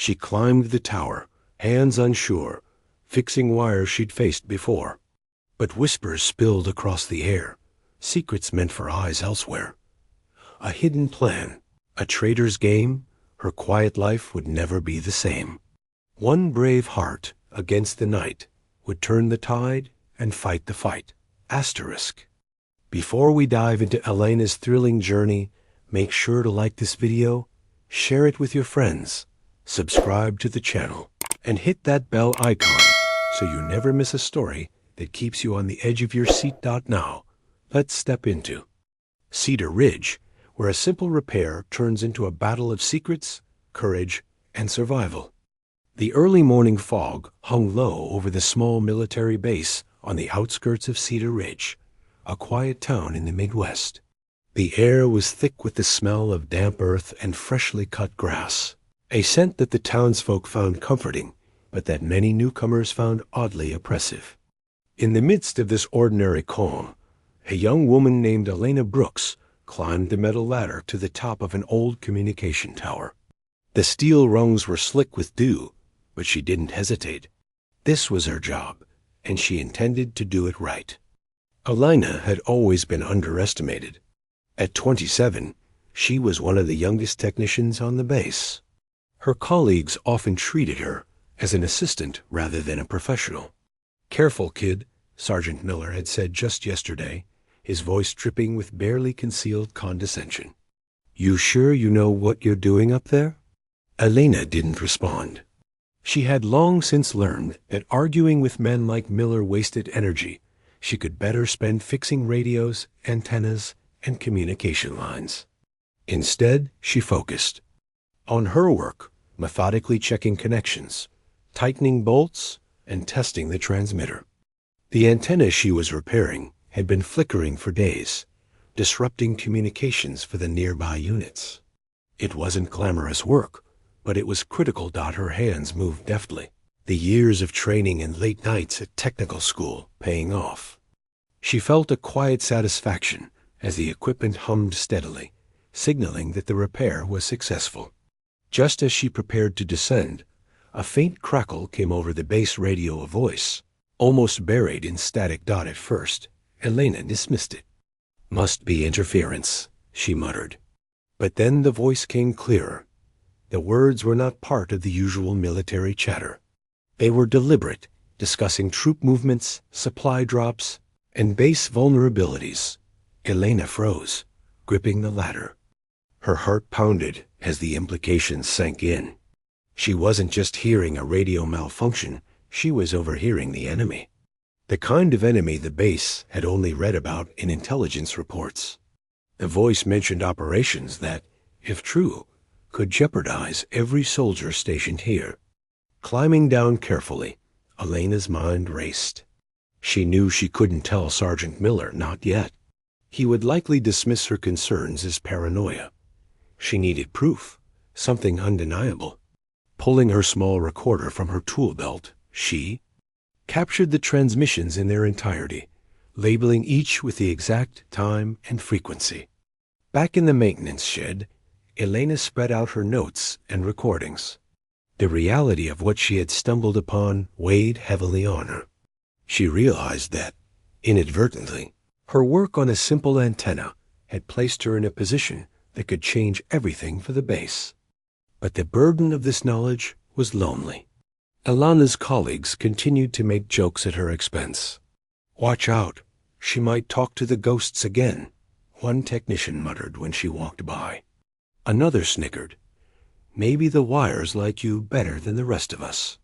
She climbed the tower, hands unsure, fixing wires she'd faced before. But whispers spilled across the air, secrets meant for eyes elsewhere. A hidden plan, a traitor's game, her quiet life would never be the same. One brave heart against the night would turn the tide and fight the fight. Asterisk. Before we dive into Elena's thrilling journey, make sure to like this video, share it with your friends, subscribe to the channel, and hit that bell icon so you never miss a story that keeps you on the edge of your seat. Now, let's step into Cedar Ridge, where a simple repair turns into a battle of secrets, courage, and survival. The early morning fog hung low over the small military base on the outskirts of Cedar Ridge, a quiet town in the Midwest. The air was thick with the smell of damp earth and freshly cut grass, a scent that the townsfolk found comforting, but that many newcomers found oddly oppressive. In the midst of this ordinary calm, a young woman named Elena Brooks climbed the metal ladder to the top of an old communication tower. The steel rungs were slick with dew, but she didn't hesitate. This was her job, and she intended to do it right. Elena had always been underestimated. At 27, she was one of the youngest technicians on the base. Her colleagues often treated her as an assistant rather than a professional. "Careful, kid," Sergeant Miller had said just yesterday, his voice dripping with barely concealed condescension. "You sure you know what you're doing up there?" Elena didn't respond. She had long since learned that arguing with men like Miller wasted energy she could better spend fixing radios, antennas, and communication lines. Instead, she focused on her work, methodically checking connections, tightening bolts, and testing the transmitter. The antenna she was repairing had been flickering for days, disrupting communications for the nearby units. It wasn't glamorous work, but it was critical. Her hands moved deftly, the years of training and late nights at technical school paying off. She felt a quiet satisfaction as the equipment hummed steadily, signaling that the repair was successful. Just as she prepared to descend, a faint crackle came over the base radio. A voice, almost buried in static. At first, Elena dismissed it. "Must be interference," she muttered. But then the voice came clearer. The words were not part of the usual military chatter. They were deliberate, discussing troop movements, supply drops, and base vulnerabilities. Elena froze, gripping the ladder. Her heart pounded as the implications sank in. She wasn't just hearing a radio malfunction, she was overhearing the enemy. The kind of enemy the base had only read about in intelligence reports. The voice mentioned operations that, if true, could jeopardize every soldier stationed here. Climbing down carefully, Elena's mind raced. She knew she couldn't tell Sergeant Miller, not yet. He would likely dismiss her concerns as paranoia. She needed proof, something undeniable. Pulling her small recorder from her tool belt, she captured the transmissions in their entirety, labeling each with the exact time and frequency. Back in the maintenance shed, Elena spread out her notes and recordings. The reality of what she had stumbled upon weighed heavily on her. She realized that, inadvertently, her work on a simple antenna had placed her in a position that could change everything for the base. But the burden of this knowledge was lonely. Elena's colleagues continued to make jokes at her expense. "Watch out, she might talk to the ghosts again," one technician muttered when she walked by. Another snickered, "Maybe the wires like you better than the rest of us."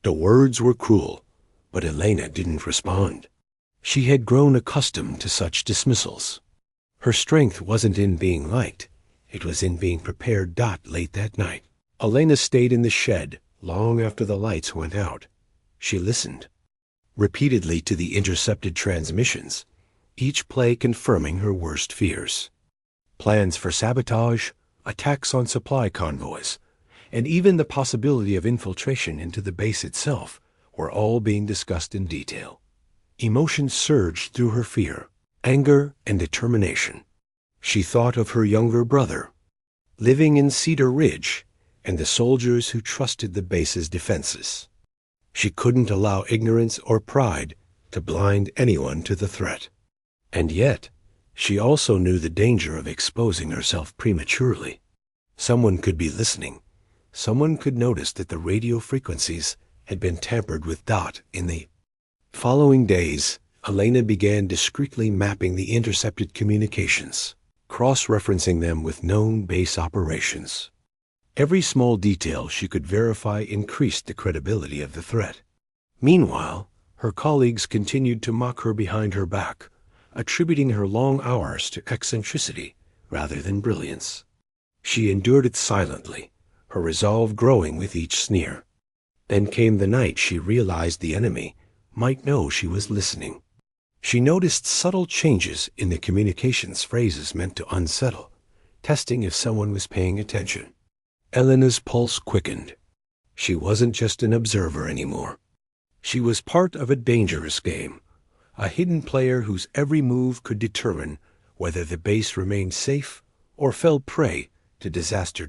The words were cruel, but Elena didn't respond. She had grown accustomed to such dismissals. Her strength wasn't in being liked, it was in being prepared. Late that night, Elena stayed in the shed long after the lights went out. She listened repeatedly to the intercepted transmissions, each play confirming her worst fears. Plans for sabotage, attacks on supply convoys, and even the possibility of infiltration into the base itself were all being discussed in detail. Emotions surged through her: fear, anger, and determination. She thought of her younger brother. Living in Cedar Ridge, and the soldiers who trusted the base's defenses. She couldn't allow ignorance or pride to blind anyone to the threat. And yet, she also knew the danger of exposing herself prematurely. Someone could be listening. Someone could notice that the radio frequencies had been tampered with. In the following days, Elena began discreetly mapping the intercepted communications, cross-referencing them with known base operations. Every small detail she could verify increased the credibility of the threat. Meanwhile, her colleagues continued to mock her behind her back, attributing her long hours to eccentricity rather than brilliance. She endured it silently, her resolve growing with each sneer. Then came the night she realized the enemy might know she was listening. She noticed subtle changes in the communications phrases meant to unsettle, testing if someone was paying attention. Elena's pulse quickened. She wasn't just an observer anymore. She was part of a dangerous game, a hidden player whose every move could determine whether the base remained safe or fell prey to disaster.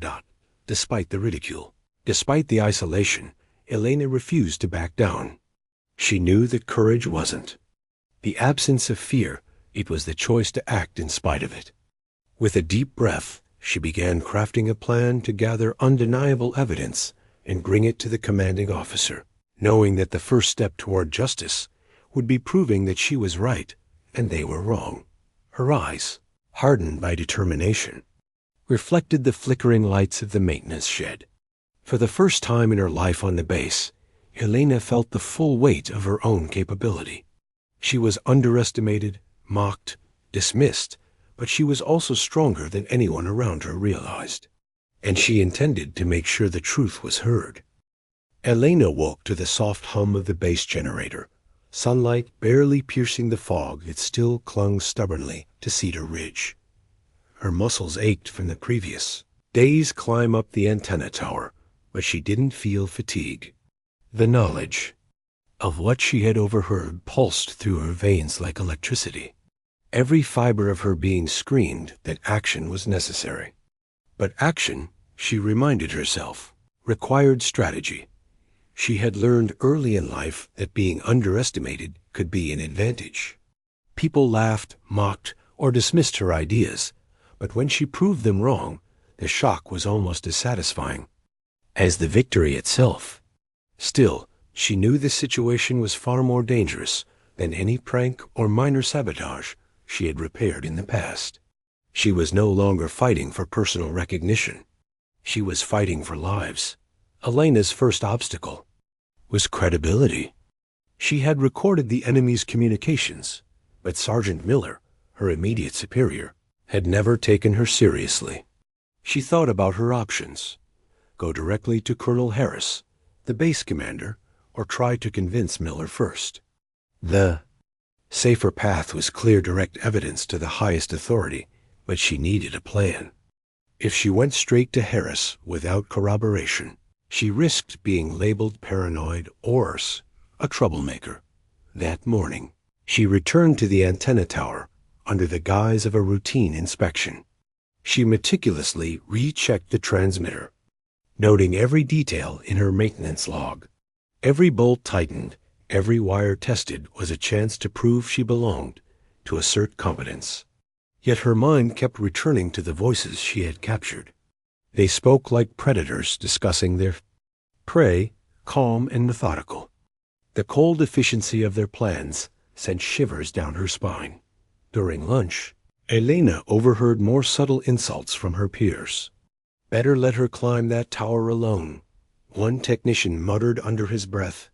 Despite the ridicule, despite the isolation, Elena refused to back down. She knew that courage wasn't the absence of fear, it was the choice to act in spite of it. With a deep breath, she began crafting a plan to gather undeniable evidence and bring it to the commanding officer, knowing that the first step toward justice would be proving that she was right and they were wrong. Her eyes, hardened by determination, reflected the flickering lights of the maintenance shed. For the first time in her life on the base, Elena felt the full weight of her own capability. She was underestimated, mocked, dismissed, but she was also stronger than anyone around her realized. And she intended to make sure the truth was heard. Elena woke to the soft hum of the base generator, sunlight barely piercing the fog that still clung stubbornly to Cedar Ridge. Her muscles ached from the previous day's climb up the antenna tower, but she didn't feel fatigue. The knowledge of what she had overheard pulsed through her veins like electricity. Every fiber of her being screamed that action was necessary. But action, she reminded herself, required strategy. She had learned early in life that being underestimated could be an advantage. People laughed, mocked, or dismissed her ideas, but when she proved them wrong, the shock was almost as satisfying as the victory itself. Still, she knew this situation was far more dangerous than any prank or minor sabotage she had repaired in the past. She was no longer fighting for personal recognition. She was fighting for lives. Elena's first obstacle was credibility. She had recorded the enemy's communications, but Sergeant Miller, her immediate superior, had never taken her seriously. She thought about her options: go directly to Colonel Harris, the base commander, or try to convince Miller first. The safer path was clear direct evidence to the highest authority, but she needed a plan. If she went straight to Harris without corroboration, she risked being labeled paranoid or a troublemaker. That morning, she returned to the antenna tower under the guise of a routine inspection. She meticulously rechecked the transmitter, noting every detail in her maintenance log. Every bolt tightened, every wire tested was a chance to prove she belonged, to assert competence. Yet her mind kept returning to the voices she had captured. They spoke like predators discussing their prey, calm and methodical. The cold efficiency of their plans sent shivers down her spine. During lunch, Elena overheard more subtle insults from her peers. Better let her climb that tower alone, one technician muttered under his breath,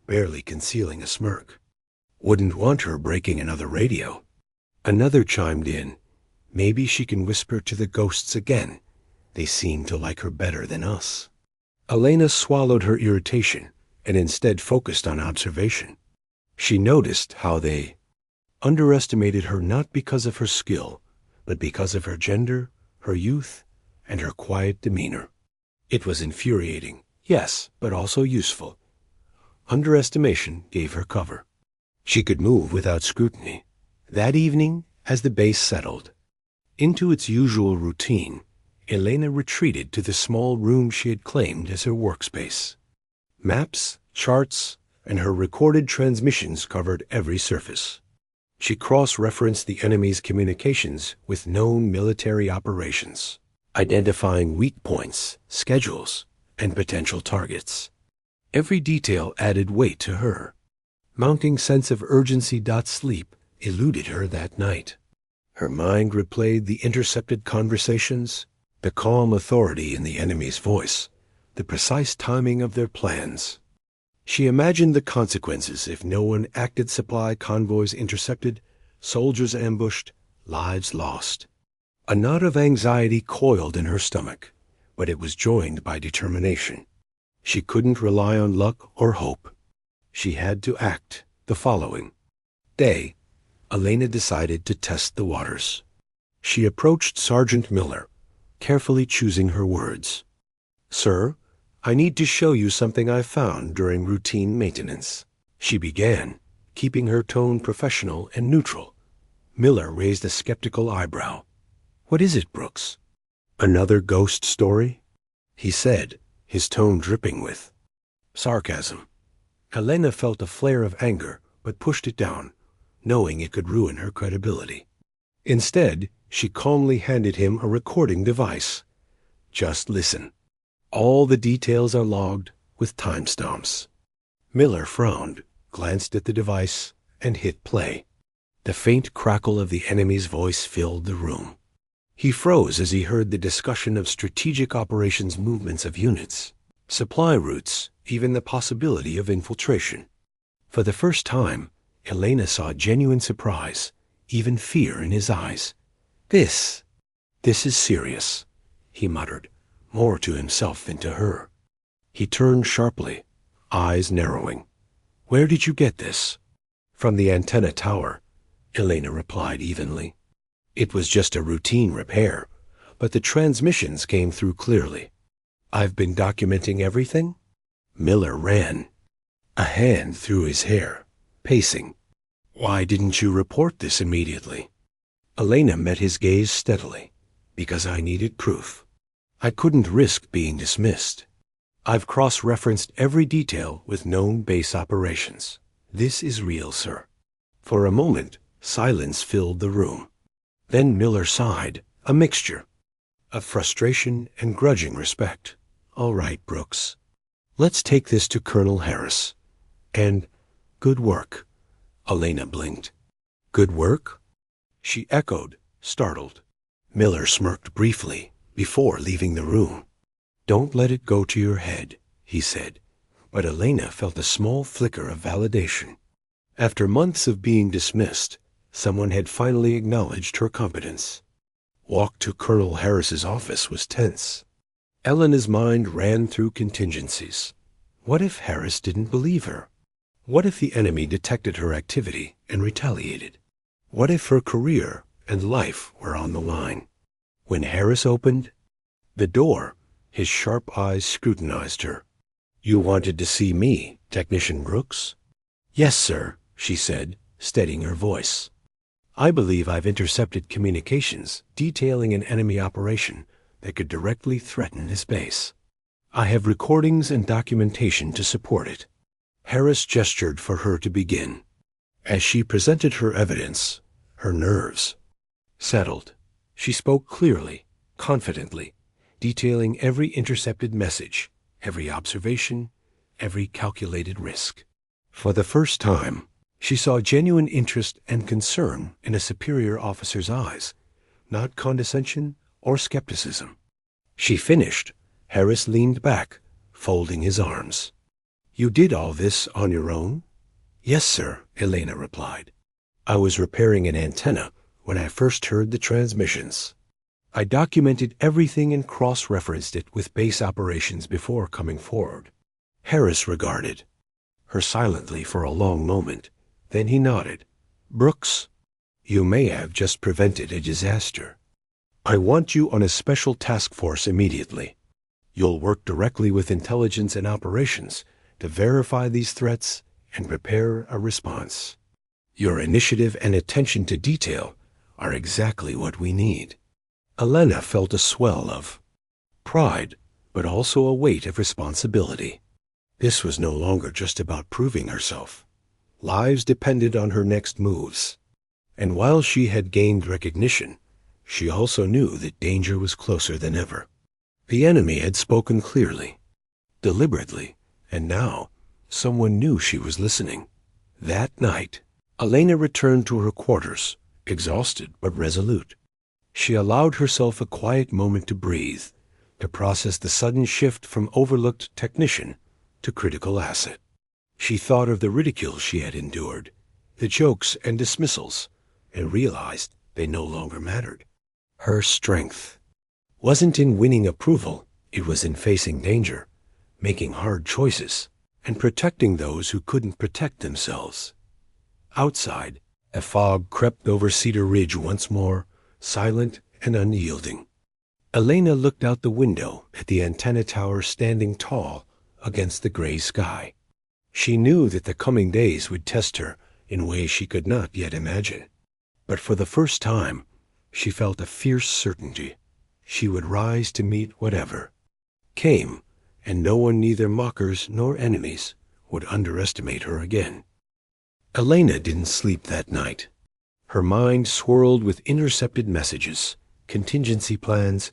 barely concealing a smirk. Wouldn't want her breaking another radio. Another chimed in, maybe she can whisper to the ghosts again. They seem to like her better than us. Elena swallowed her irritation and instead focused on observation. She noticed how they underestimated her not because of her skill, but because of her gender, her youth, and her quiet demeanor. It was infuriating, yes, but also useful. Underestimation gave her cover. She could move without scrutiny. That evening, as the base settled into its usual routine, Elena retreated to the small room she had claimed as her workspace. Maps, charts, and her recorded transmissions covered every surface. She cross-referenced the enemy's communications with known military operations, identifying weak points, schedules, and potential targets. Every detail added weight to her. Mounting sense of urgency. Sleep eluded her that night. Her mind replayed the intercepted conversations, the calm authority in the enemy's voice, the precise timing of their plans. She imagined the consequences if no one acted: supply convoys intercepted, soldiers ambushed, lives lost. A knot of anxiety coiled in her stomach, but it was joined by determination. She couldn't rely on luck or hope. She had to act. The following day, Elena decided to test the waters. She approached Sergeant Miller, carefully choosing her words. "Sir, I need to show you something I found during routine maintenance," she began, keeping her tone professional and neutral. Miller raised a skeptical eyebrow. "What is it, Brooks? Another ghost story?" he said, his tone dripping with sarcasm. Elena felt a flare of anger, but pushed it down, knowing it could ruin her credibility. Instead, she calmly handed him a recording device. "Just listen. All the details are logged with timestamps." Miller frowned, glanced at the device, and hit play. The faint crackle of the enemy's voice filled the room. He froze as he heard the discussion of strategic operations, movements of units, supply routes, even the possibility of infiltration. For the first time, Elena saw genuine surprise, even fear in his eyes. This is serious," he muttered, more to himself than to her. He turned sharply, eyes narrowing. "Where did you get this?" "From the antenna tower," Elena replied evenly. "It was just a routine repair, but the transmissions came through clearly." "I've been documenting everything?" Miller ran, a hand through his hair, pacing. "Why didn't you report this immediately?" Elena met his gaze steadily. "Because I needed proof. I couldn't risk being dismissed. I've cross-referenced every detail with known base operations. This is real, sir." For a moment, silence filled the room. Then Miller sighed, a mixture of frustration and grudging respect. "All right, Brooks. Let's take this to Colonel Harris. And good work." Elena blinked. "Good work?" she echoed, startled. Miller smirked briefly before leaving the room. "Don't let it go to your head," he said, but Elena felt a small flicker of validation. After months of being dismissed, someone had finally acknowledged her competence. Walk to Colonel Harris's office was tense. Elena's mind ran through contingencies. What if Harris didn't believe her? What if the enemy detected her activity and retaliated? What if her career and life were on the line? When Harris opened the door, his sharp eyes scrutinized her. "You wanted to see me, Technician Brooks?" "Yes, sir," she said, steadying her voice. "I believe I've intercepted communications detailing an enemy operation that could directly threaten his base. I have recordings and documentation to support it." Harris gestured for her to begin. As she presented her evidence, her nerves settled. She spoke clearly, confidently, detailing every intercepted message, every observation, every calculated risk. For the first time, she saw genuine interest and concern in a superior officer's eyes, not condescension or skepticism. She finished. Harris leaned back, folding his arms. "You did all this on your own?" "Yes, sir," Elena replied. "I was repairing an antenna when I first heard the transmissions. I documented everything and cross-referenced it with base operations before coming forward." Harris regarded her silently for a long moment. Then he nodded. "Brooks, you may have just prevented a disaster. I want you on a special task force immediately. You'll work directly with intelligence and operations to verify these threats and prepare a response. Your initiative and attention to detail are exactly what we need." Elena felt a swell of pride, but also a weight of responsibility. This was no longer just about proving herself. Lives depended on her next moves. And while she had gained recognition, she also knew that danger was closer than ever. The enemy had spoken clearly, deliberately, and now someone knew she was listening. That night, Elena returned to her quarters, exhausted but resolute. She allowed herself a quiet moment to breathe, to process the sudden shift from overlooked technician to critical asset. She thought of the ridicule she had endured, the jokes and dismissals, and realized they no longer mattered. Her strength wasn't in winning approval, it was in facing danger, making hard choices, and protecting those who couldn't protect themselves. Outside, a fog crept over Cedar Ridge once more, silent and unyielding. Elena looked out the window at the antenna tower standing tall against the gray sky. She knew that the coming days would test her in ways she could not yet imagine. But for the first time, she felt a fierce certainty. She would rise to meet whatever came, and no one, neither mockers nor enemies, would underestimate her again. Elena didn't sleep that night. Her mind swirled with intercepted messages, contingency plans,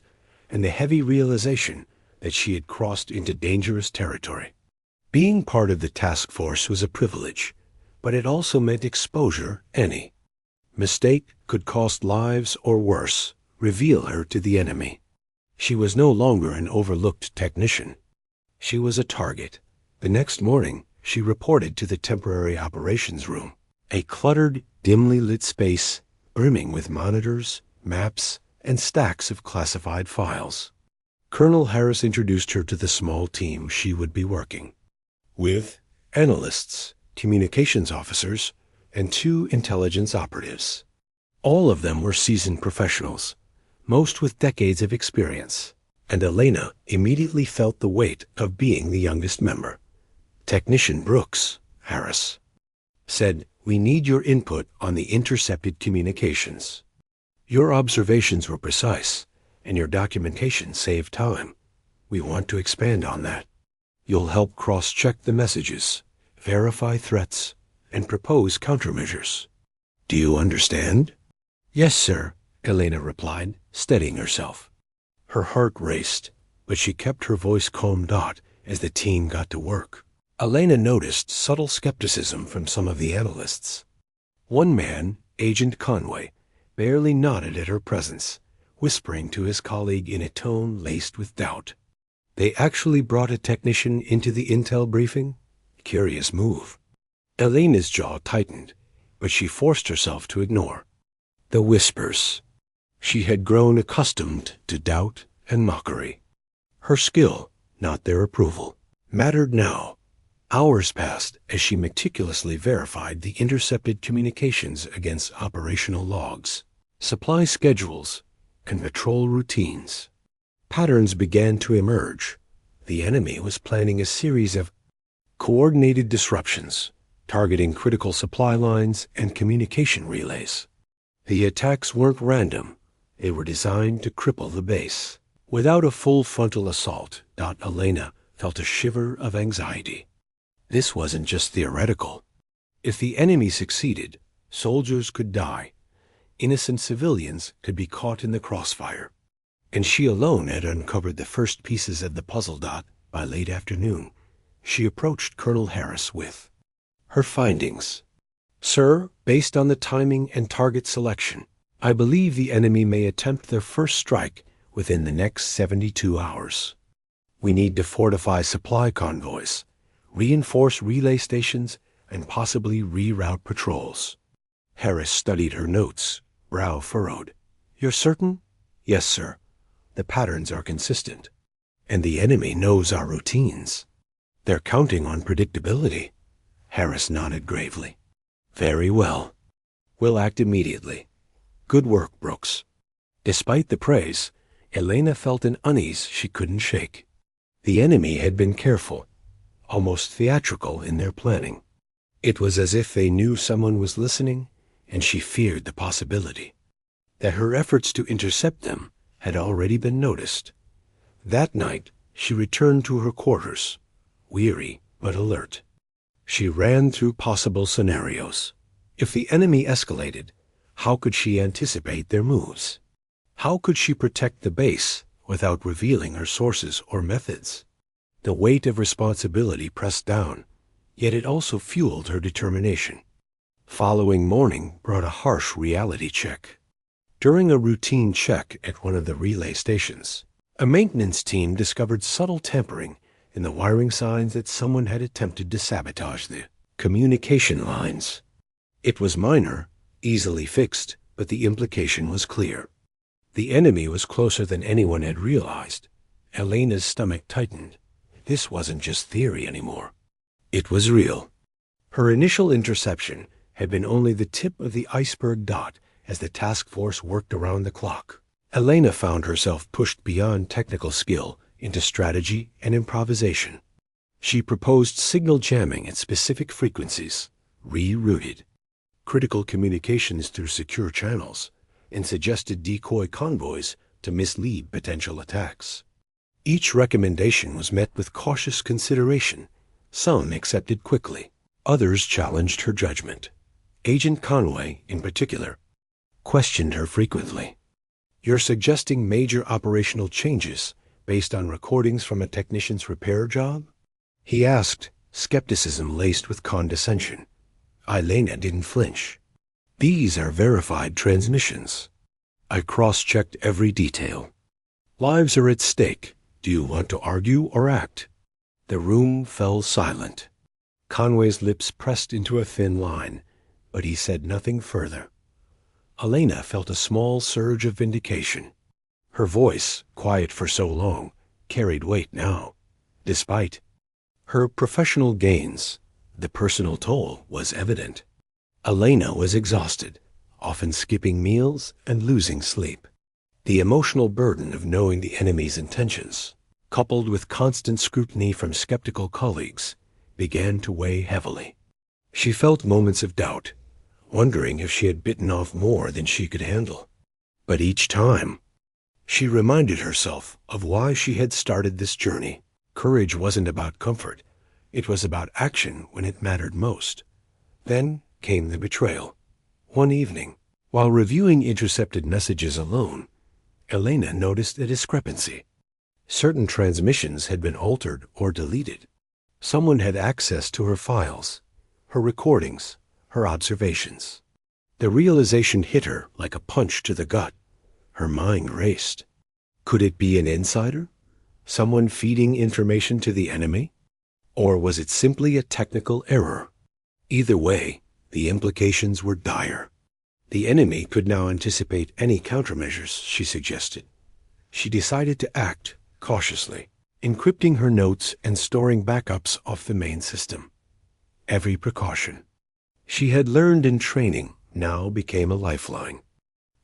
and the heavy realization that she had crossed into dangerous territory. Being part of the task force was a privilege, but it also meant exposure. Any mistake could cost lives or worse, reveal her to the enemy. She was no longer an overlooked technician. She was a target. The next morning, she reported to the temporary operations room, a cluttered, dimly lit space brimming with monitors, maps, and stacks of classified files. Colonel Harris introduced her to the small team she would be working with: analysts, communications officers, and 2 intelligence operatives. All of them were seasoned professionals, most with decades of experience, and Elena immediately felt the weight of being the youngest member. Technician Brooks, Harris, said, "We need your input on the intercepted communications. Your observations were precise, and your documentation saved time. We want to expand on that. You'll help cross-check the messages, verify threats, and propose countermeasures. Do you understand?" "Yes, sir," Elena replied, steadying herself. Her heart raced, but she kept her voice combed out as the team got to work. Elena noticed subtle skepticism from some of the analysts. One man, Agent Conway, barely nodded at her presence, whispering to his colleague in a tone laced with doubt. They actually brought a technician into the intel briefing? Curious move. Elena's jaw tightened, but she forced herself to ignore the whispers. She had grown accustomed to doubt and mockery. Her skill, not their approval, mattered now. Hours passed as she meticulously verified the intercepted communications against operational logs, supply schedules, and patrol routines. Patterns began to emerge. The enemy was planning a series of coordinated disruptions, targeting critical supply lines and communication relays. The attacks weren't random. They were designed to cripple the base. Without a full frontal assault, Elena felt a shiver of anxiety. This wasn't just theoretical. If the enemy succeeded, soldiers could die. Innocent civilians could be caught in the crossfire. And she alone had uncovered the first pieces of the puzzle. By late afternoon, she approached Colonel Harris with her findings. "Sir, based on the timing and target selection, I believe the enemy may attempt their first strike within the next 72 hours. We need to fortify supply convoys, reinforce relay stations, and possibly reroute patrols." Harris studied her notes, brow furrowed. "You're certain?" "Yes, sir. The patterns are consistent. And the enemy knows our routines. They're counting on predictability." Harris nodded gravely. "Very well. We'll act immediately. Good work, Brooks." Despite the praise, Elena felt an unease she couldn't shake. The enemy had been careful, almost theatrical in their planning. It was as if they knew someone was listening, and she feared the possibility that her efforts to intercept them had already been noticed. That night, she returned to her quarters, weary but alert. She ran through possible scenarios. If the enemy escalated, how could she anticipate their moves? How could she protect the base without revealing her sources or methods? The weight of responsibility pressed down, yet it also fueled her determination. Following morning brought a harsh reality check. During a routine check at one of the relay stations, a maintenance team discovered subtle tampering in the wiring signs that someone had attempted to sabotage the communication lines. It was minor, easily fixed, but the implication was clear. The enemy was closer than anyone had realized. Elena's stomach tightened. This wasn't just theory anymore. It was real. Her initial interception had been only the tip of the iceberg dot as the task force worked around the clock. Elena found herself pushed beyond technical skill into strategy and improvisation. She proposed signal jamming at specific frequencies, rerouted critical communications through secure channels, and suggested decoy convoys to mislead potential attacks. Each recommendation was met with cautious consideration. Some accepted quickly. Others challenged her judgment. Agent Conway, in particular, questioned her frequently. "You're suggesting major operational changes based on recordings from a technician's repair job?" he asked, skepticism laced with condescension. Elena didn't flinch. "These are verified transmissions. I cross-checked every detail. Lives are at stake. Do you want to argue or act?" The room fell silent. Conway's lips pressed into a thin line, but he said nothing further. Elena felt a small surge of vindication. Her voice, quiet for so long, carried weight now. Despite her professional gains, the personal toll was evident. Elena was exhausted, often skipping meals and losing sleep. The emotional burden of knowing the enemy's intentions, coupled with constant scrutiny from skeptical colleagues, began to weigh heavily. She felt moments of doubt, wondering if she had bitten off more than she could handle. But each time, she reminded herself of why she had started this journey. Courage wasn't about comfort. It was about action when it mattered most. Then came the betrayal. One evening, while reviewing intercepted messages alone, Elena noticed a discrepancy. Certain transmissions had been altered or deleted. Someone had access to her files, her recordings, her observations. The realization hit her like a punch to the gut. Her mind raced. Could it be an insider? Someone feeding information to the enemy? Or was it simply a technical error? Either way, the implications were dire. The enemy could now anticipate any countermeasures, she suggested. She decided to act cautiously, encrypting her notes and storing backups off the main system. Every precaution she had learned in training now became a lifeline.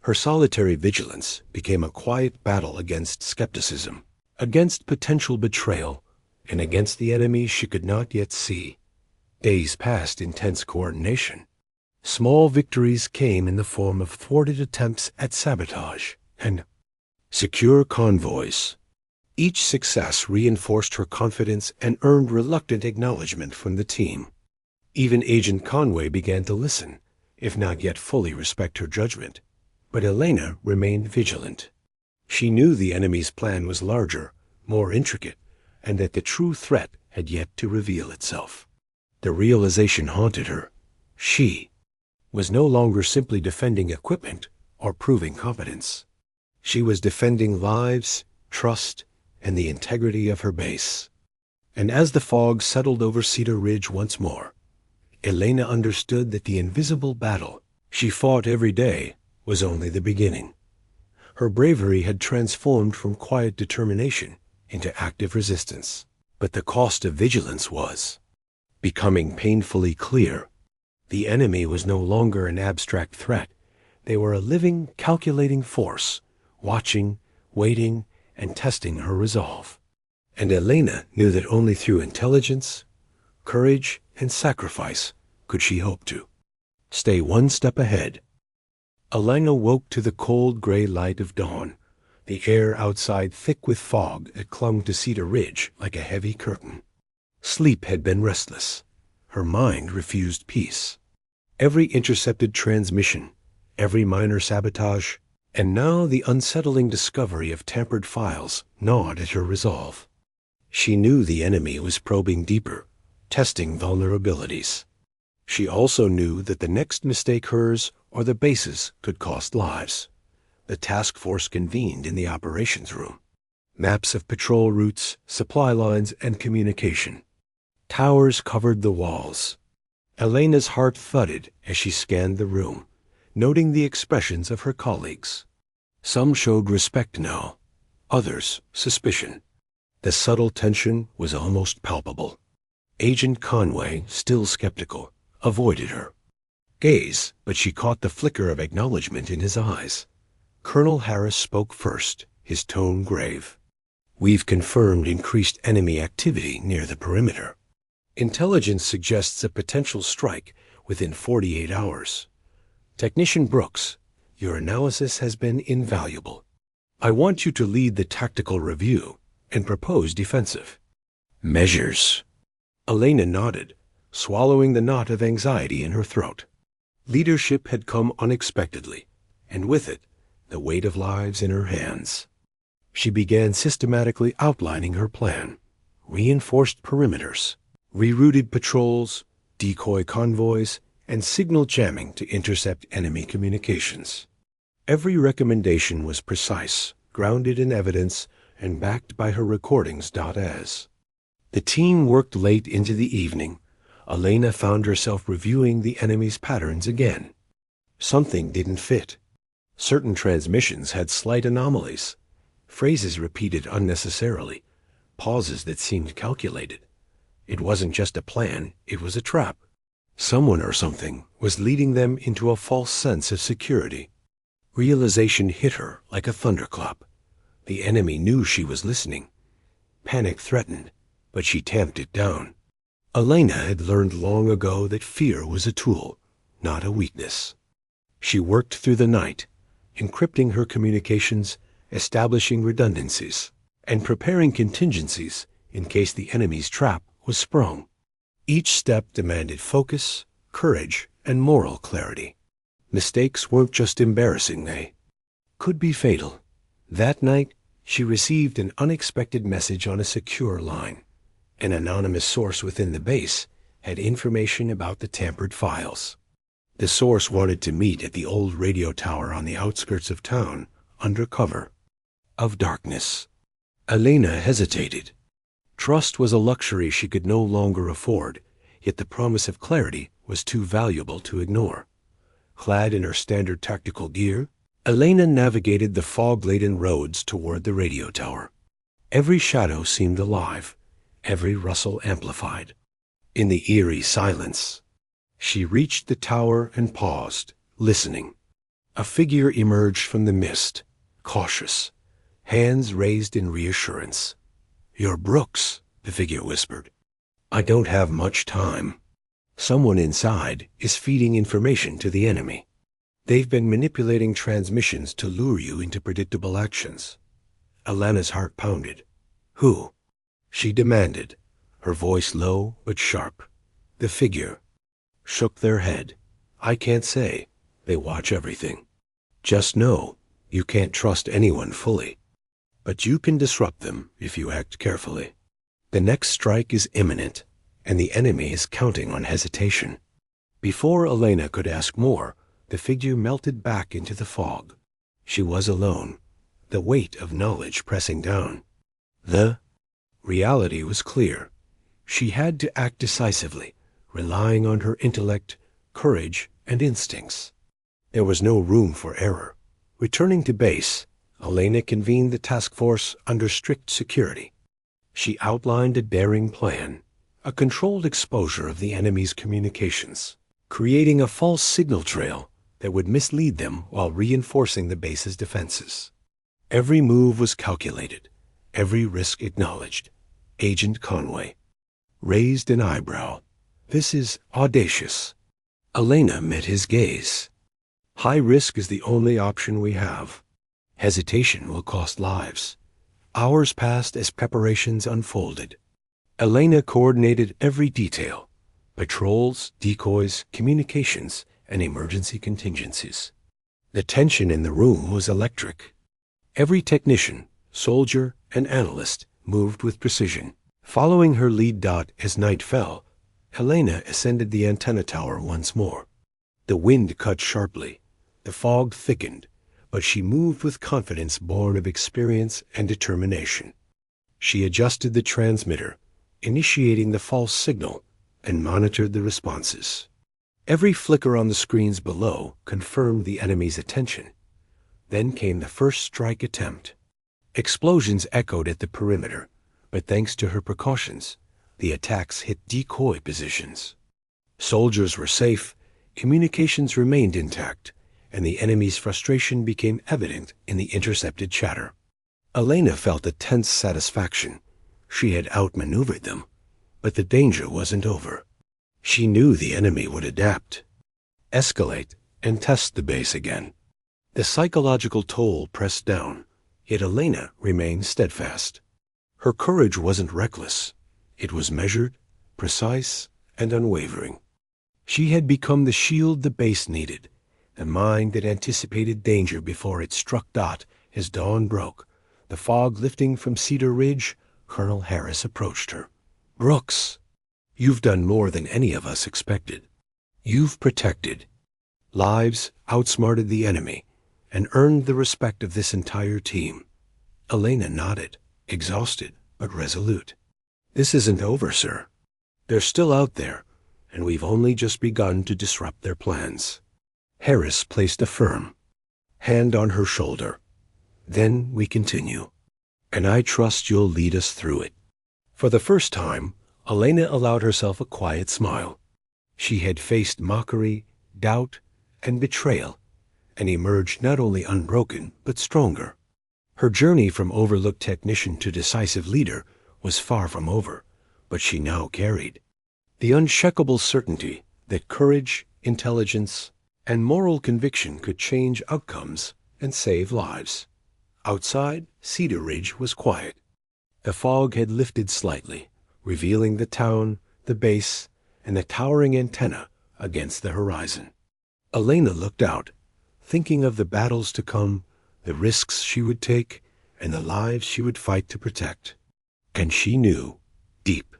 Her solitary vigilance became a quiet battle against skepticism, against potential betrayal, and against the enemy she could not yet see. Days passed in tense coordination. Small victories came in the form of thwarted attempts at sabotage and secure convoys. Each success reinforced her confidence and earned reluctant acknowledgement from the team. Even Agent Conway began to listen, if not yet fully respect her judgment. But Elena remained vigilant. She knew the enemy's plan was larger, more intricate, and that the true threat had yet to reveal itself. The realization haunted her. She was no longer simply defending equipment or proving competence. She was defending lives, trust, and the integrity of her base. And as the fog settled over Cedar Ridge once more, Elena understood that the invisible battle she fought every day was only the beginning. Her bravery had transformed from quiet determination into active resistance. But the cost of vigilance was becoming painfully clear. The enemy was no longer an abstract threat. They were a living, calculating force, watching, waiting, and testing her resolve. And Elena knew that only through intelligence, courage, and sacrifice could she hope to stay one step ahead. Elena woke to the cold gray light of dawn, the air outside thick with fog that clung to Cedar Ridge like a heavy curtain. Sleep had been restless. Her mind refused peace. Every intercepted transmission, every minor sabotage, and now the unsettling discovery of tampered files gnawed at her resolve. She knew the enemy was probing deeper, testing vulnerabilities. She also knew that the next mistake hers or the base's could cost lives. The task force convened in the operations room. Maps of patrol routes, supply lines, and communication. Towers covered the walls. Elena's heart thudded as she scanned the room, noting the expressions of her colleagues. Some showed respect now, others suspicion. The subtle tension was almost palpable. Agent Conway, still skeptical, avoided her gaze, but she caught the flicker of acknowledgement in his eyes. Colonel Harris spoke first, his tone grave. "We've confirmed increased enemy activity near the perimeter. Intelligence suggests a potential strike within 48 hours. Technician Brooks, your analysis has been invaluable. I want you to lead the tactical review and propose defensive measures." Elena nodded, swallowing the knot of anxiety in her throat. Leadership had come unexpectedly, and with it, the weight of lives in her hands. She began systematically outlining her plan. Reinforced perimeters, rerouted patrols, decoy convoys, and signal jamming to intercept enemy communications. Every recommendation was precise, grounded in evidence, and backed by her recordings. As the team worked late into the evening, Elena found herself reviewing the enemy's patterns again. Something didn't fit. Certain transmissions had slight anomalies, phrases repeated unnecessarily, pauses that seemed calculated. It wasn't just a plan, it was a trap. Someone or something was leading them into a false sense of security. Realization hit her like a thunderclap. The enemy knew she was listening. Panic threatened, but she tamped it down. Elena had learned long ago that fear was a tool, not a weakness. She worked through the night, encrypting her communications, establishing redundancies, and preparing contingencies in case the enemy's trap was sprung. Each step demanded focus, courage, and moral clarity. Mistakes weren't just embarrassing, they could be fatal. That night, she received an unexpected message on a secure line. An anonymous source within the base had information about the tampered files. The source wanted to meet at the old radio tower on the outskirts of town, under cover of darkness. Elena hesitated. Trust was a luxury she could no longer afford, yet the promise of clarity was too valuable to ignore. Clad in her standard tactical gear, Elena navigated the fog-laden roads toward the radio tower. Every shadow seemed alive, every rustle amplified. In the eerie silence, she reached the tower and paused, listening. A figure emerged from the mist, cautious, hands raised in reassurance. "You're Brooks," the figure whispered. "I don't have much time. Someone inside is feeding information to the enemy. They've been manipulating transmissions to lure you into predictable actions." Elena's heart pounded. "Who?" she demanded, her voice low but sharp. The figure shook their head. "I can't say. They watch everything. Just know you can't trust anyone fully. But you can disrupt them if you act carefully. The next strike is imminent, and the enemy is counting on hesitation." Before Elena could ask more, the figure melted back into the fog. She was alone, the weight of knowledge pressing down. The reality was clear. She had to act decisively, relying on her intellect, courage, and instincts. There was no room for error. Returning to base, Elena convened the task force under strict security. She outlined a daring plan, a controlled exposure of the enemy's communications, creating a false signal trail that would mislead them while reinforcing the base's defenses. Every move was calculated, every risk acknowledged. Agent Conway raised an eyebrow. "This is audacious." Elena met his gaze. "High risk is the only option we have. Hesitation will cost lives. Hours passed as preparations unfolded. Elena coordinated every detail: patrols, decoys, communications, and emergency contingencies. The tension in the room was electric. Every technician, soldier, and analyst moved with precision. Following her lead dot as night fell, Helena ascended the antenna tower once more. The wind cut sharply. The fog thickened, but she moved with confidence born of experience and determination. She adjusted the transmitter, initiating the false signal, and monitored the responses. Every flicker on the screens below confirmed the enemy's attention. Then came the first strike attempt. Explosions echoed at the perimeter, but thanks to her precautions, the attacks hit decoy positions. Soldiers were safe, communications remained intact, and the enemy's frustration became evident in the intercepted chatter. Elena felt a tense satisfaction. She had outmaneuvered them, but the danger wasn't over. She knew the enemy would adapt, escalate, and test the base again. The psychological toll pressed down, yet Elena remained steadfast. Her courage wasn't reckless. It was measured, precise, and unwavering. She had become the shield the base needed, the mind that anticipated danger before it struck dot as dawn broke. The fog lifting from Cedar Ridge, Colonel Harris approached her. "Brooks, you've done more than any of us expected. You've protected lives, outsmarted the enemy, and earned the respect of this entire team." Elena nodded, exhausted but resolute. "This isn't over, sir. They're still out there, and we've only just begun to disrupt their plans." Harris placed a firm hand on her shoulder. "Then we continue, and I trust you'll lead us through it." For the first time, Elena allowed herself a quiet smile. She had faced mockery, doubt, and betrayal, and emerged not only unbroken, but stronger. Her journey from overlooked technician to decisive leader was far from over, but she now carried the unshakable certainty that courage, intelligence, and moral conviction could change outcomes and save lives. Outside, Cedar Ridge was quiet. The fog had lifted slightly, revealing the town, the base, and the towering antenna against the horizon. Elena looked out, thinking of the battles to come, the risks she would take, and the lives she would fight to protect. And she knew, deep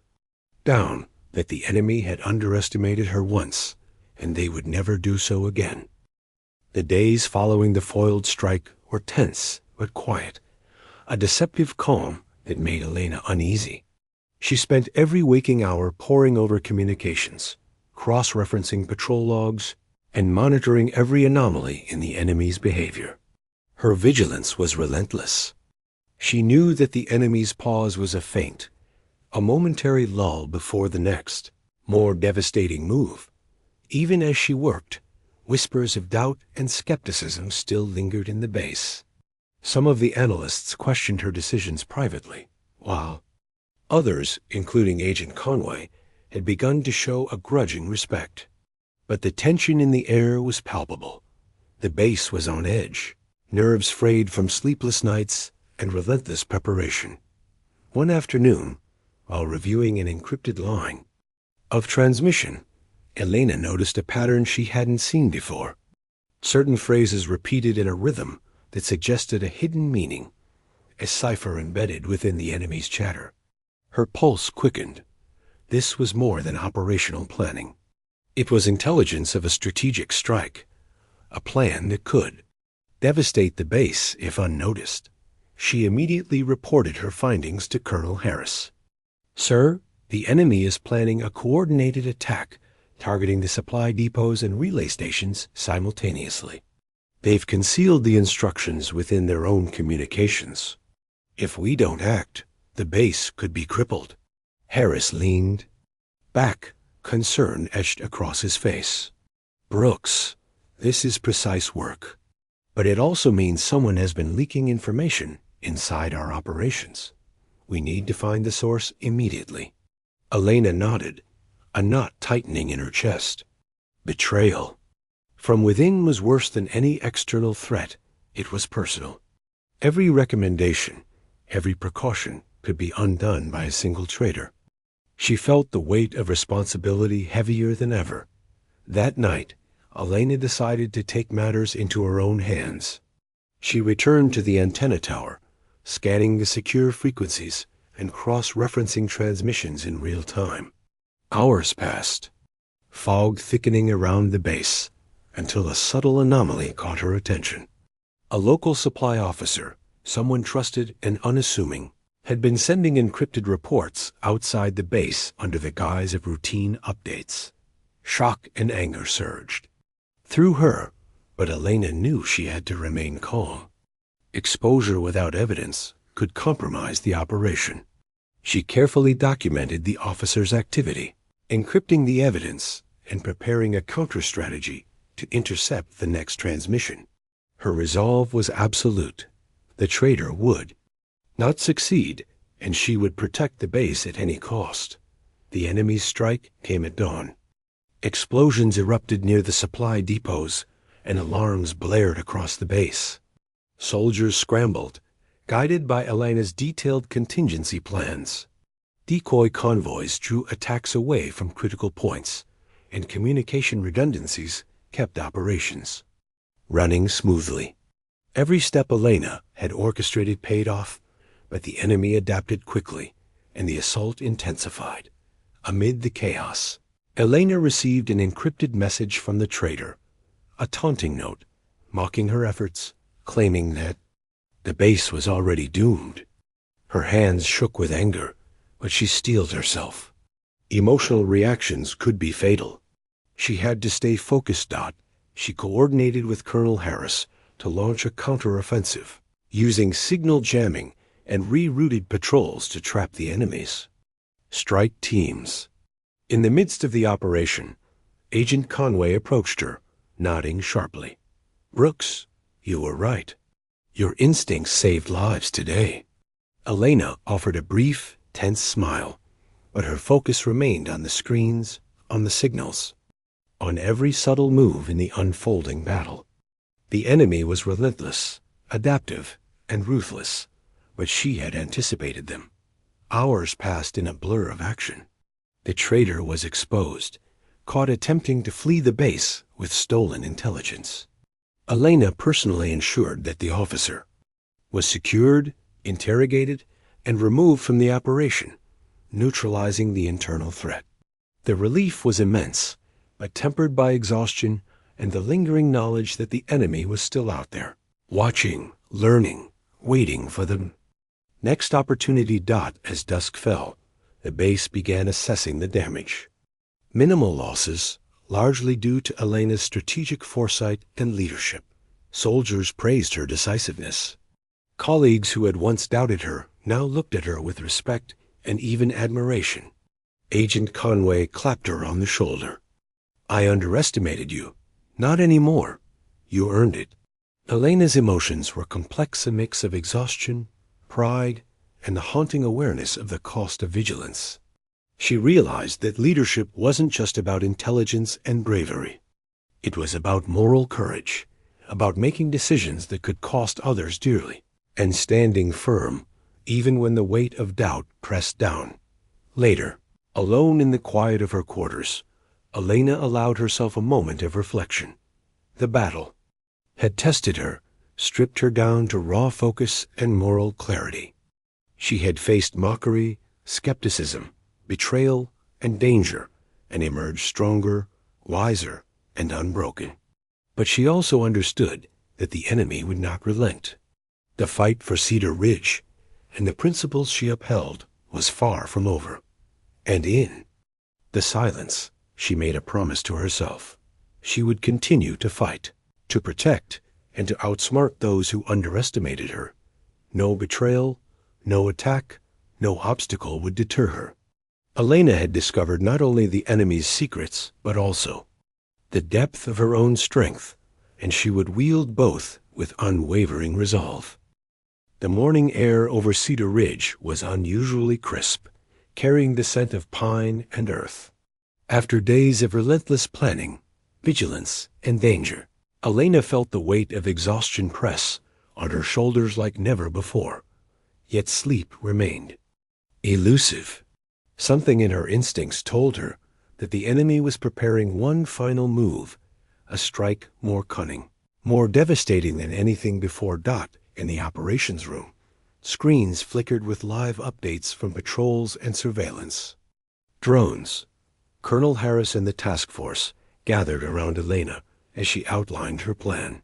down, that the enemy had underestimated her once, and they would never do so again. The days following the foiled strike were tense but quiet, a deceptive calm that made Elena uneasy. She spent every waking hour poring over communications, cross-referencing patrol logs, and monitoring every anomaly in the enemy's behavior. Her vigilance was relentless. She knew that the enemy's pause was a feint, a momentary lull before the next, more devastating move. Even as she worked, whispers of doubt and skepticism still lingered in the base. Some of the analysts questioned her decisions privately, while others, including Agent Conway, had begun to show a grudging respect. But the tension in the air was palpable. The base was on edge, nerves frayed from sleepless nights and relentless preparation. One afternoon, while reviewing an encrypted line of transmission, Elena noticed a pattern she hadn't seen before. Certain phrases repeated in a rhythm that suggested a hidden meaning, a cipher embedded within the enemy's chatter. Her pulse quickened. This was more than operational planning. It was intelligence of a strategic strike, a plan that could devastate the base if unnoticed. She immediately reported her findings to Colonel Harris. "Sir, the enemy is planning a coordinated attack targeting the supply depots and relay stations simultaneously. They've concealed the instructions within their own communications. If we don't act, the base could be crippled." Harris leaned back, concern etched across his face. "Brooks, this is precise work, but it also means someone has been leaking information inside our operations. We need to find the source immediately." Elena nodded, a knot tightening in her chest. Betrayal from within was worse than any external threat. It was personal. Every recommendation, every precaution could be undone by a single traitor. She felt the weight of responsibility heavier than ever. That night, Elena decided to take matters into her own hands. She returned to the antenna tower, scanning the secure frequencies and cross-referencing transmissions in real time. Hours passed, fog thickening around the base, until a subtle anomaly caught her attention. A local supply officer, someone trusted and unassuming, had been sending encrypted reports outside the base under the guise of routine updates. Shock and anger surged through her, but Elena knew she had to remain calm. Exposure without evidence could compromise the operation. She carefully documented the officer's activity, encrypting the evidence and preparing a counter-strategy to intercept the next transmission. Her resolve was absolute. The traitor would not succeed, and she would protect the base at any cost. The enemy's strike came at dawn. Explosions erupted near the supply depots, and alarms blared across the base. Soldiers scrambled, guided by Elena's detailed contingency plans. Decoy convoys drew attacks away from critical points, and communication redundancies kept operations running smoothly. Every step Elena had orchestrated paid off, but the enemy adapted quickly, and the assault intensified. Amid the chaos, Elena received an encrypted message from the traitor, a taunting note, mocking her efforts, claiming that the base was already doomed. Her hands shook with anger, but she steeled herself. Emotional reactions could be fatal. She had to stay focused. She coordinated with Colonel Harris to launch a counteroffensive, using signal jamming and rerouted patrols to trap the enemies. Strike teams. In the midst of the operation, Agent Conway approached her, nodding sharply. "Brooks, you were right. Your instincts saved lives today." Elena offered a brief, tense smile, but her focus remained on the screens, on the signals, on every subtle move in the unfolding battle. The enemy was relentless, adaptive, and ruthless, but she had anticipated them. Hours passed in a blur of action. The traitor was exposed, caught attempting to flee the base with stolen intelligence. Elena personally ensured that the officer was secured, interrogated, and removed from the operation, neutralizing the internal threat. The relief was immense, but tempered by exhaustion and the lingering knowledge that the enemy was still out there, watching, learning, waiting for the next opportunity. As dusk fell, the base began assessing the damage. Minimal losses, largely due to Elena's strategic foresight and leadership. Soldiers praised her decisiveness. Colleagues who had once doubted her now looked at her with respect and even admiration. Agent Conway clapped her on the shoulder. "I underestimated you. Not anymore. You earned it." Elena's emotions were complex, a mix of exhaustion, pride, and the haunting awareness of the cost of vigilance. She realized that leadership wasn't just about intelligence and bravery. It was about moral courage, about making decisions that could cost others dearly, and standing firm even when the weight of doubt pressed down. Later, alone in the quiet of her quarters, Elena allowed herself a moment of reflection. The battle had tested her, stripped her down to raw focus and moral clarity. She had faced mockery, skepticism, betrayal, and danger, and emerged stronger, wiser, and unbroken. But she also understood that the enemy would not relent. The fight for Cedar Ridge and the principles she upheld was far from over. And in the silence, she made a promise to herself. She would continue to fight, to protect, and to outsmart those who underestimated her. No betrayal, no attack, no obstacle would deter her. Elena had discovered not only the enemy's secrets, but also the depth of her own strength, and she would wield both with unwavering resolve. The morning air over Cedar Ridge was unusually crisp, carrying the scent of pine and earth. After days of relentless planning, vigilance, and danger, Elena felt the weight of exhaustion press on her shoulders like never before. Yet sleep remained. Elusive. Something in her instincts told her that the enemy was preparing one final move, a strike more cunning, more devastating than anything before. In the operations room, screens flickered with live updates from patrols and surveillance. Drones. Colonel Harris and the task force gathered around Elena as she outlined her plan.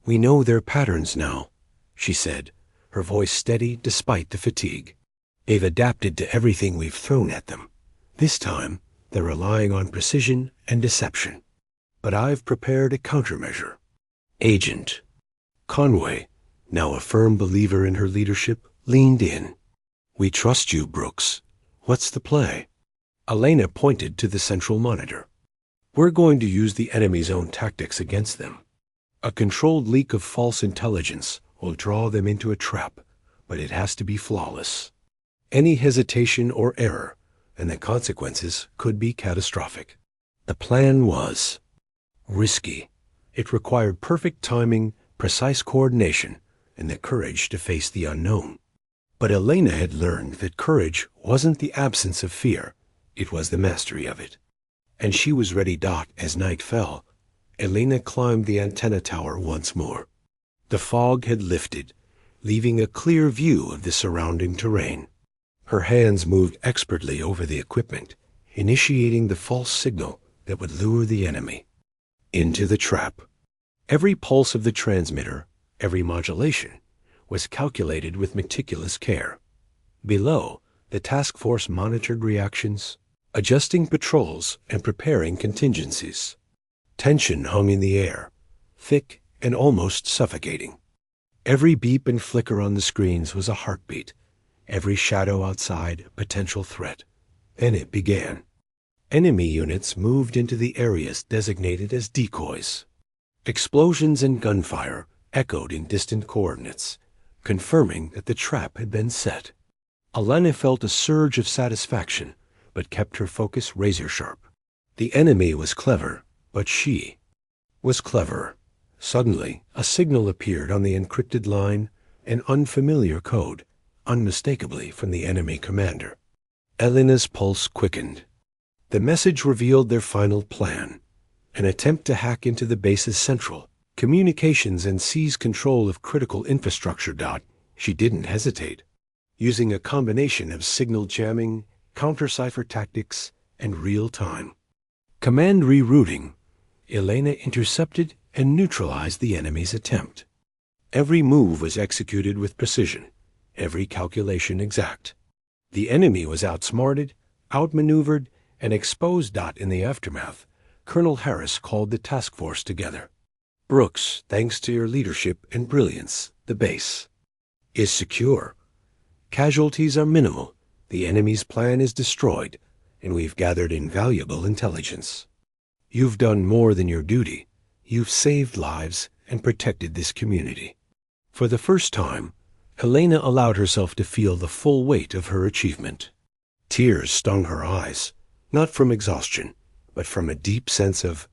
"We know their patterns now," she said, her voice steady despite the fatigue. "They've adapted to everything we've thrown at them. This time, they're relying on precision and deception. But I've prepared a countermeasure." Agent Conway, now a firm believer in her leadership, leaned in. "We trust you, Brooks. What's the play?" Elena pointed to the central monitor. "We're going to use the enemy's own tactics against them. A controlled leak of false intelligence will draw them into a trap, but it has to be flawless. Any hesitation or error, and the consequences could be catastrophic." The plan was risky. It required perfect timing, precise coordination, and the courage to face the unknown. But Elena had learned that courage wasn't the absence of fear, it was the mastery of it. And she was ready. As night fell, Elena climbed the antenna tower once more. The fog had lifted, leaving a clear view of the surrounding terrain. Her hands moved expertly over the equipment, initiating the false signal that would lure the enemy into the trap. Every pulse of the transmitter, every modulation, was calculated with meticulous care. Below, the task force monitored reactions, adjusting patrols and preparing contingencies. Tension hung in the air, thick and almost suffocating. Every beep and flicker on the screens was a heartbeat, every shadow outside a potential threat. Then it began. Enemy units moved into the areas designated as decoys. Explosions and gunfire echoed in distant coordinates, confirming that the trap had been set. Elena felt a surge of satisfaction, but kept her focus razor-sharp. The enemy was clever, but she was cleverer. Suddenly, a signal appeared on the encrypted line, an unfamiliar code, unmistakably from the enemy commander. Elena's pulse quickened. The message revealed their final plan, an attempt to hack into the base's central communications and seize control of critical infrastructure. She didn't hesitate. Using a combination of signal jamming, counter-cipher tactics, and real-time command rerouting, Elena intercepted and neutralized the enemy's attempt. Every move was executed with precision, every calculation exact. The enemy was outsmarted, outmaneuvered, and exposed. In the aftermath, Colonel Harris called the task force together. "Brooks, thanks to your leadership and brilliance, the base is secure. Casualties are minimal, the enemy's plan is destroyed, and we've gathered invaluable intelligence. You've done more than your duty. You've saved lives and protected this community." For the first time, Elena allowed herself to feel the full weight of her achievement. Tears stung her eyes, not from exhaustion, but from a deep sense of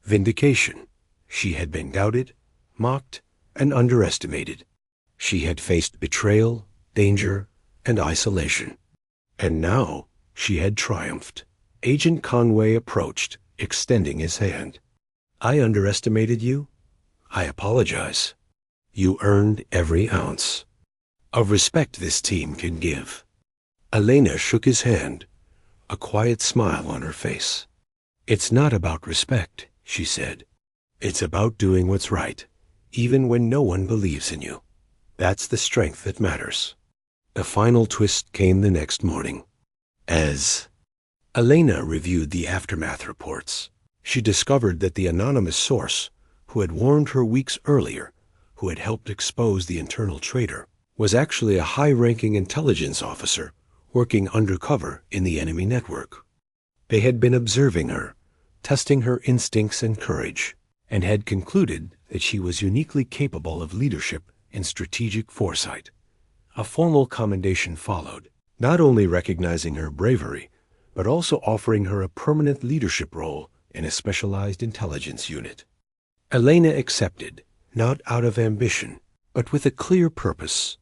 vindication. She had been doubted, mocked, and underestimated. She had faced betrayal, danger, and isolation. And now she had triumphed. Agent Conway approached, extending his hand. "I underestimated you. I apologize. You earned every ounce of respect this team can give." Elena shook his hand, a quiet smile on her face. "It's not about respect," she said. "It's about doing what's right, even when no one believes in you. That's the strength that matters." The final twist came the next morning. As Elena reviewed the aftermath reports, she discovered that the anonymous source, who had warned her weeks earlier, who had helped expose the internal traitor, was actually a high-ranking intelligence officer working undercover in the enemy network. They had been observing her, testing her instincts and courage, and had concluded that she was uniquely capable of leadership and strategic foresight. A formal commendation followed, not only recognizing her bravery, but also offering her a permanent leadership role in a specialized intelligence unit. Elena accepted, not out of ambition, but with a clear purpose: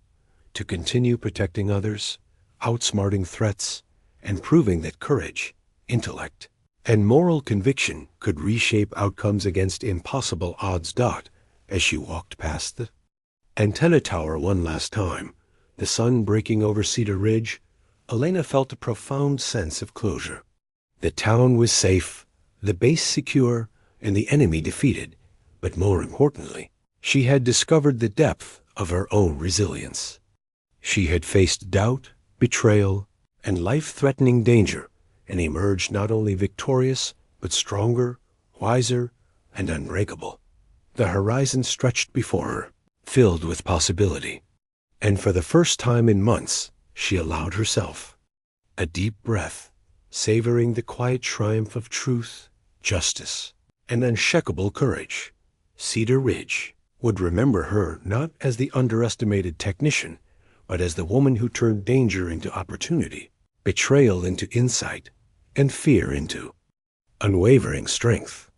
to continue protecting others, outsmarting threats, and proving that courage, intellect, and moral conviction could reshape outcomes against impossible odds. As she walked past the antenna tower one last time, the sun breaking over Cedar Ridge, Elena felt a profound sense of closure. The town was safe, the base secure, and the enemy defeated, but more importantly, she had discovered the depth of her own resilience. She had faced doubt, betrayal, and life-threatening danger, and emerged not only victorious, but stronger, wiser, and unbreakable. The horizon stretched before her, filled with possibility, and for the first time in months, she allowed herself a deep breath, savoring the quiet triumph of truth, justice, and unshakable courage. Cedar Ridge would remember her not as the underestimated technician, but as the woman who turned danger into opportunity, betrayal into insight, and fear into unwavering strength.